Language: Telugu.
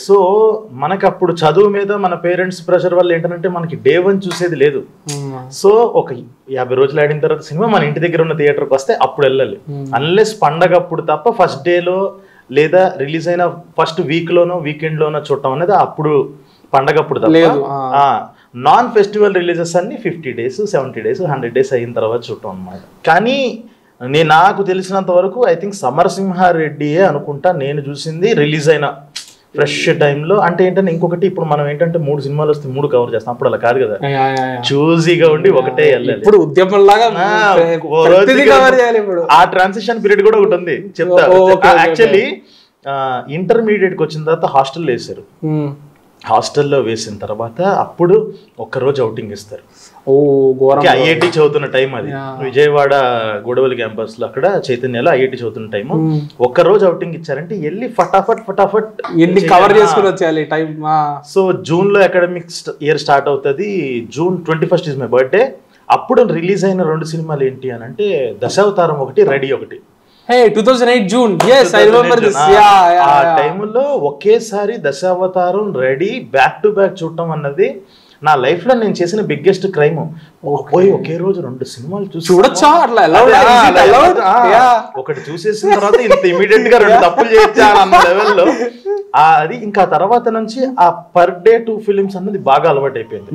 సో మనకి అప్పుడు చదువు మీద మన పేరెంట్స్ ప్రెషర్ వల్ల ఏంటంటే మనకి డే 1 చూసేది లేదు. సో ఒక 50 రోజులు ఆడిన తర్వాత సినిమా మన ఇంటి దగ్గర ఉన్న థియేటర్కి వస్తే అప్పుడు వెళ్ళాలి. అన్లెస్ పండగ అప్పుడు తప్ప ఫస్ట్ డేలో లేదా రిలీజ్ అయిన ఫస్ట్ వీక్లోనో వీకెండ్లోనో చూడటం అనేది అప్పుడు పండగ అప్పుడు తప్ప. నాన్ ఫెస్టివల్ రిలీజెస్ అన్ని 50 days 70 days 100 days అయిన తర్వాత చూడటం అనమాట. కానీ నాకు తెలిసినంత వరకు ఐ థింక్ సమరసింహారెడ్డియే అనుకుంటా నేను చూసింది రిలీజ్ అయిన ఫ్రెష్ టైంలో. అంటే ఏంటంటే ఇంకొకటి ఇప్పుడు మనం ఏంటంటే 3 సినిమాలు వస్తే 3 కవర్ చేస్తాం, అప్పుడు అలా కాదు కదా, చూజీగా ఉండి ఒకటే వెళ్ళాలి. ఇప్పుడు ఉద్యమంలాగా ఆ ట్రాన్సిషన్ పీరియడ్ కూడా ఒకటి ఉంది చెప్తా. యాక్చువల్లీ ఇంటర్మీడియట్కి వచ్చిన తర్వాత హాస్టల్లో వేసారు. హాస్టల్లో వేసిన తర్వాత అప్పుడు ఒక్కరోజు అవుటింగ్ ఇస్తారు. ఐఐటి చదువుతున్న టైం అది, విజయవాడ గోడవల్లి క్యాంపస్ లో అక్కడ చైతన్యలో ఐఐటి చదువుతున్న టైం. ఒక్కరోజు అవుటింగ్ ఇచ్చారంటే వెళ్ళి ఫటాఫట్ కవర్ చేసుకుని వచ్చేయాలి టైం. సో జూన్ లో అకాడమిక్ ఇయర్ స్టార్ట్ అవుతుంది. June 21st is my birthday. అప్పుడు రిలీజ్ అయిన 2 సినిమాలు ఏంటి అని అంటే దశావతారం ఒకటి, రెడీ ఒకటి. 2008 June. Yes, I remember this. ఆ టైంలో ఒకేసారి Dasavatharam, ready back to back చూడటం అన్నది నా లైఫ్ లో నేను చేసిన బిగ్గెస్ట్ క్రైమ్. పోయి ఒకే రోజు 2 సినిమాలు చూడొచ్చా? ఒకటి చూసేసిన తర్వాత ఇంత ఇమీడియట్ గా 2 తప్పులు చేయొచ్చా అన్న లెవెల్లో అది. ఇంకా తర్వాత నుంచి ఆ పర్ డే 2 ఫిలిమ్స్ అన్నది బాగా అలవాటు అయిపోయింది.